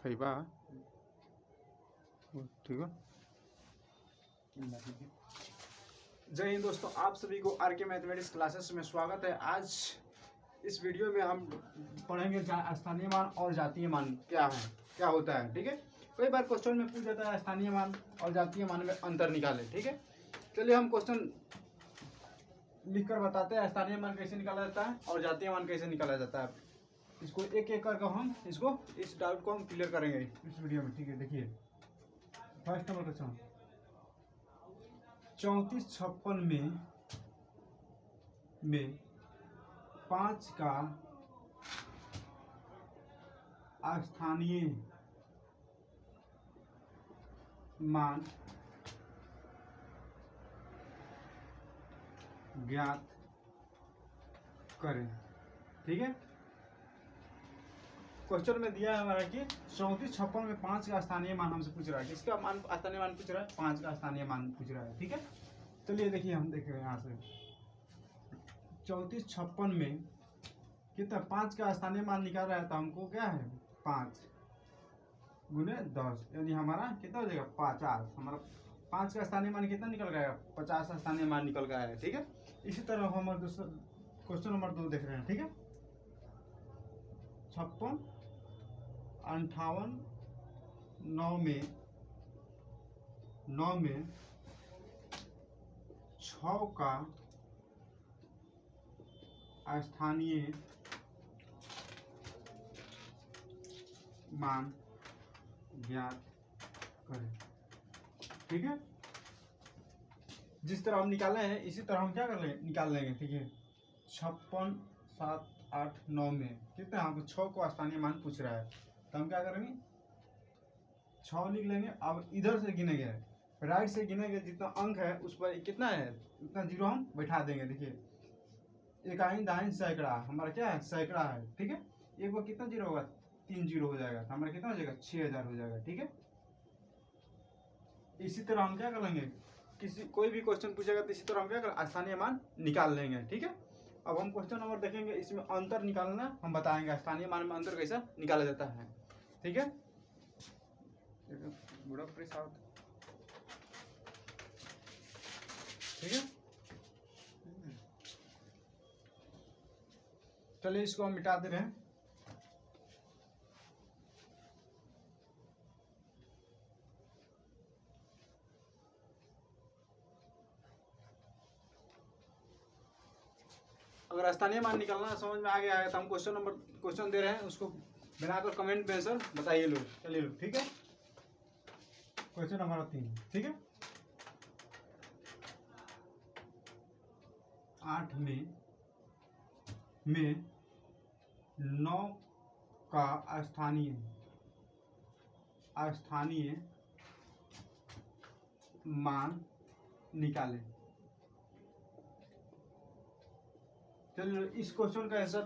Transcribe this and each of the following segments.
है बा ठीक है। जय हिंद दोस्तों, आप सभी को आर के मैथमेटिक्स क्लासेस में स्वागत है। आज इस वीडियो में हम पढ़ेंगे स्थानीय मान और जातीय मान क्या है, क्या होता है। ठीक है, कई बार क्वेश्चन में पूछ जाता है स्थानीय मान और जातीय मान में अंतर निकालें। ठीक है, चलिए हम क्वेश्चन लिखकर बताते हैं स्थानीय मान कैसे निकाला जाता है और जातीय मान कैसे निकाला जाता है। इसको एक एक करके हम इस डाउट को हम क्लियर करेंगे इस वीडियो में। ठीक है, देखिए फर्स्ट नंबर क्वेश्चन 3456 में 5 का स्थानीय मान ज्ञात करें। ठीक है, क्वेश्चन में दिया है हमारा कि 3456 में 5 का स्थानीय मान हमसे पूछ रहा है। किसका मान स्थानीय मान पूछ रहा है? 5 का स्थानीय मान पूछ रहा है। ठीक है, चलिए देखिए हम देख रहे हैं यहाँ से 3456 में कितना 5 का स्थानीय मान निकाल रहा है, तो हमको क्या है 5 गुने 10 यानी हमारा कितना हो जाएगा 50। हमारा 5 का स्थानीय मान कितना निकल गया? 50 का स्थानीय मान निकल गया है। ठीक है, इसी तरह हमारे दूसरा क्वेश्चन नंबर 2 देख रहे हैं। ठीक है, 56 58 9 में 6 का स्थानीय मान ज्ञात करें। ठीक है, जिस तरह हम निकाले हैं इसी तरह हम क्या कर लेंगे, निकाल लेंगे। ठीक है, 56 7 8 9 में कितना हमको 6 को स्थानीय मान पूछ रहा है, तो हम क्या करेंगे 6 लिख लेंगे। अब इधर से गिनेंगे, राइट से गिनेंगे, जितना अंक है उस पर कितना है उतना जीरो हम बैठा देंगे। देखिए इकाई दाइन सैकड़ा हमारा क्या है सैकड़ा है। ठीक है, एक बार कितना जीरो होगा 3 जीरो हो जाएगा, तो हमारा कितना हो जाएगा 6000 हो जाएगा। ठीक है, इसी तरह हम क्या कर लेंगे, कोई भी क्वेश्चन पूछेगा तो इसी तरह हम क्या कर स्थानीय मान निकाल लेंगे। ठीक है, अब हम क्वेश्चन नंबर देखेंगे, इसमें अंतर निकालना हम बताएंगे स्थानीय मान में अंतर कैसा निकाला जाता है। ठीक है, ठीक है, चलिए इसको हम मिटा दे रहे हैं। अगर स्थानीय मान निकालना समझ में आ गया है तो हम क्वेश्चन दे रहे हैं, उसको बनाकर कमेंट में आंसर बताइए लोग। चलिए लोग, ठीक है, क्वेश्चन हमारा 3। ठीक है, 8 में 9 का स्थानीय मान निकालें। चलिए इस क्वेश्चन का आंसर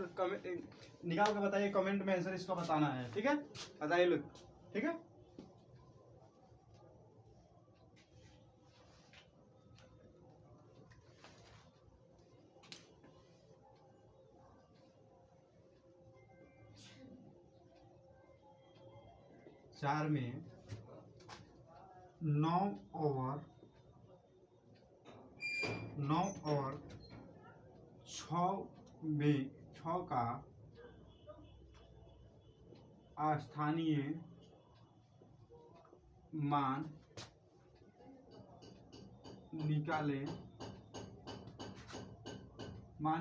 निकाल कर बताइए, कमेंट में आंसर इसका बताना है। ठीक है, बताइए लोग। ठीक है, चार में 9 और 6 में 6 का स्थानीय मान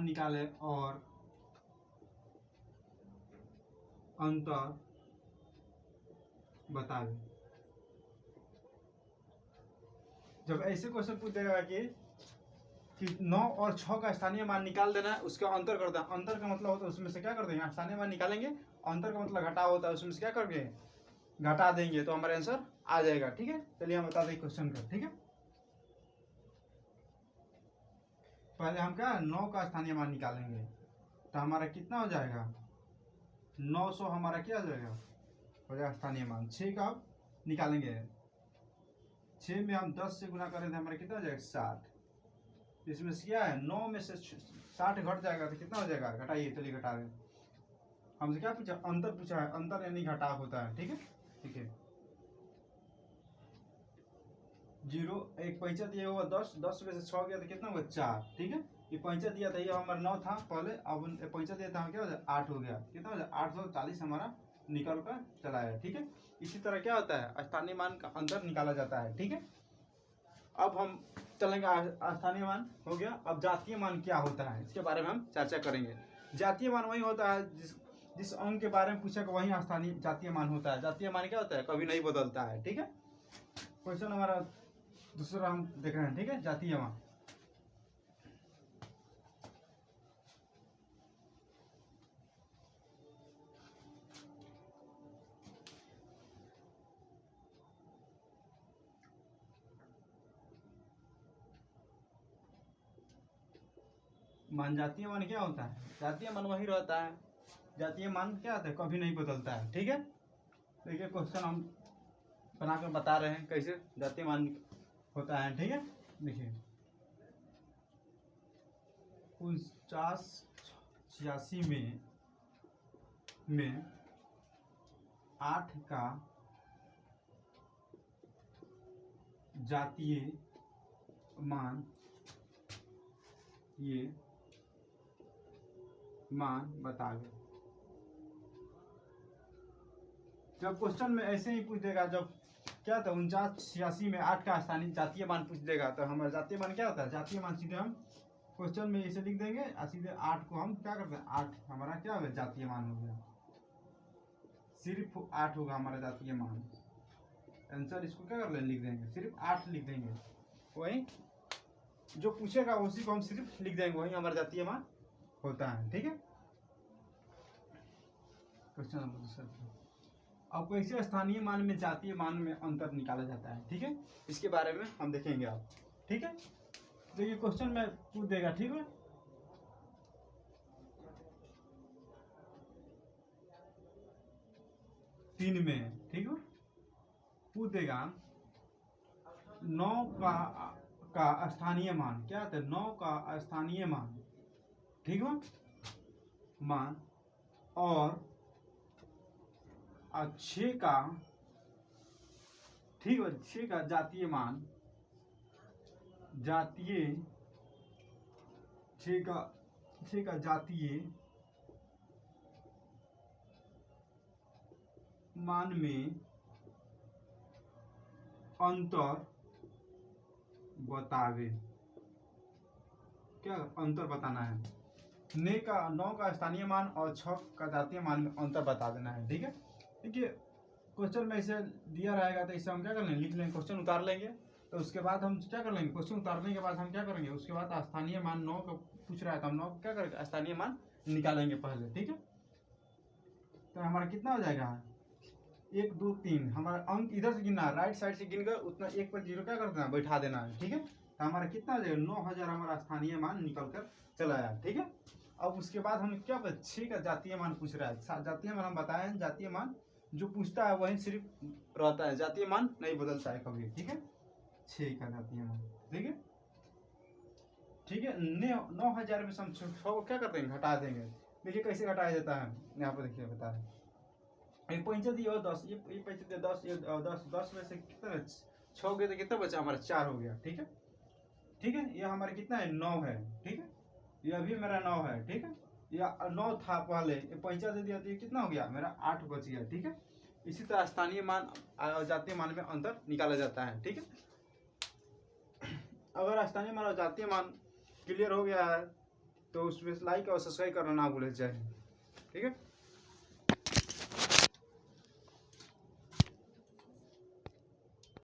निकाले और अंतर बतावे। जब ऐसे क्वेश्चन पूछ देगा कि 9 और 6 का स्थानीय मान निकाल देना है, उसका अंतर कर देना। अंतर का मतलब होता है उसमें से क्या कर देंगे, स्थानीय मान निकालेंगे, अंतर का मतलब घटा होता है, उसमें से क्या करके घटा देंगे तो हमारा आंसर आ जाएगा। ठीक है, चलिए हम बता दें क्वेश्चन का। ठीक है, पहले हम क्या 9 का स्थानीय मान निकालेंगे, तो हमारा कितना हो जाएगा 900 हमारा क्या हो जाएगा हो जाएगा स्थानीय मान। 6 का निकालेंगे, 6 में हम 10 से गुना करें तो हमारा कितना हो जाएगा 60। इसमें से क्या है 9 में से 60 घट जाएगा तो कितना हो जाएगा, घटाइए। चलिए घटा रहे हैं, हमसे क्या पूछा, अंतर पूछा है, अंतर यानी घटाव होता है। ठीक है, ठीक है, 0 एक पैंचा दिया हुआ 10, 10 में से 6 गया तो कितना हुआ 4, ठीक है। ये पैंचा दिया था, ये हमारा 9 था पहले, अब पैंचा दिया था क्या हो जाए 8 हो गया, कितना हो जाए 840 हमारा निकल कर चला है, ठीक है। इसी तरह क्या होता है स्थानीय मान का अंतर निकाला जाता है, ठीक है। अब हम चलेंगे स्थानीय मान हो गया, अब जातीय मान क्या होता है इसके बारे में हम चर्चा करेंगे। जातीय मान वही होता है जिस अंक के बारे में पूछा वही स्थानीय जातीय मान होता है। जातीय मान क्या होता है, कभी नहीं बदलता है, ठीक है। क्वेश्चन हमारा दूसरा हम देख रहे हैं, ठीक है, जातीय मान। मान जातीय मान क्या होता है, जातीय मान वही रहता है, जातीय मान क्या होता है कभी नहीं बदलता है, ठीक है। देखिए क्वेश्चन हम बनाकर बता रहे हैं कैसे जातीय मान होता है, ठीक है। देखिए 49-86 में 8 का जातीय मान, ये मान बतावे। जब क्वेश्चन में ऐसे ही पूछ देगा, जब क्या था 49-86 में 8 का स्थानीय जातीय मान पूछ देगा, तो हमारा जातीय मान क्या होता है, जातीय मान सीधे हम क्वेश्चन में इसे लिख देंगे और सीधे 8 को हम क्या करते हैं, 8 हमारा क्या हो गया जातीय मान हो गया, सिर्फ 8 होगा हमारा जातीय मान। आंसर इसको क्या कर लेंगे, लिख देंगे, सिर्फ 8 लिख देंगे, वही जो पूछेगा उसी को हम सिर्फ लिख देंगे, वही हमारा जातीय मान होता है, ठीक है। क्वेश्चन नंबर दूसरा, अब कैसे स्थानीय मान में जातीय मान में अंतर निकाला जाता है, ठीक है, इसके बारे में हम देखेंगे आप, ठीक है। देखिए क्वेश्चन में पूछ देगा, ठीक है, तीन में, ठीक है, पूछ देगा 9 का स्थानीय मान, क्या होता है 9 का स्थानीय मान, ठीक है, मान और 6 का, ठीक है, 6 का जातीय मान, जातीय 6 का जातीय मान में अंतर बतावे। क्या अंतर बताना है, 9 का स्थानीय मान और 6 का जातीय मान में अंतर बता देना है, ठीक है। देखिए क्वेश्चन में इसे दिया रहेगा तो इसे हम क्या कर लेंगे, लिख लेंगे, क्वेश्चन उतार लेंगे, तो उसके बाद हम क्या कर लेंगे, क्वेश्चन उतारने के बाद हम क्या करेंगे, उसके बाद स्थानीय मान 9 का पूछ रहा है तो हम 9 क्या करेंगे, स्थानीय मान निकालेंगे पहले, ठीक है। तो हमारा कितना हो जाएगा, 1 2 3, हमारा अंक इधर से गिनना है, राइट साइड से गिनकर उतना 1 पर 0 क्या कर देना, बैठा देना है, ठीक है। तो हमारा कितना हो जाएगा, 9000 हमारा स्थानीय मान निकल कर चला आया, ठीक है। अब उसके बाद हम क्या 6 का जातीय मान पूछ रहा है, जातीय मान हम बताए हैं, जातीय मान जो पूछता है वही सिर्फ रहता है, जातीय मान नहीं बदलता है कभी, ठीक है। 6 का जातीय मान, ठीक है, ठीक है। 9000 में से हम 6 को क्या कर देंगे, घटा देंगे। देखिए कैसे घटाया जाता है, यहाँ पर देखिए बता रहे हैं, एक पैंचा दिया 10, ये पैंचा दिया 10, ये 10 में से कितना 6 गए तो कितना बचा हमारा 4 हो गया, ठीक है, ठीक है। ये हमारा कितना है 9 है, ठीक है, ये अभी मेरा 9 है, ठीक है, या 9 था पहले, ये पैंचा दे दिया तो ये कितना हो गया मेरा 8 बच गया, ठीक है। इसी तरह स्थानीय मान और जातीय मान में अंतर निकाला जाता है, ठीक है। अगर स्थानीय मान और जातीय मान क्लियर हो गया है तो उसमें लाइक और सब्सक्राइब करना ना भूले जाए, ठीक है।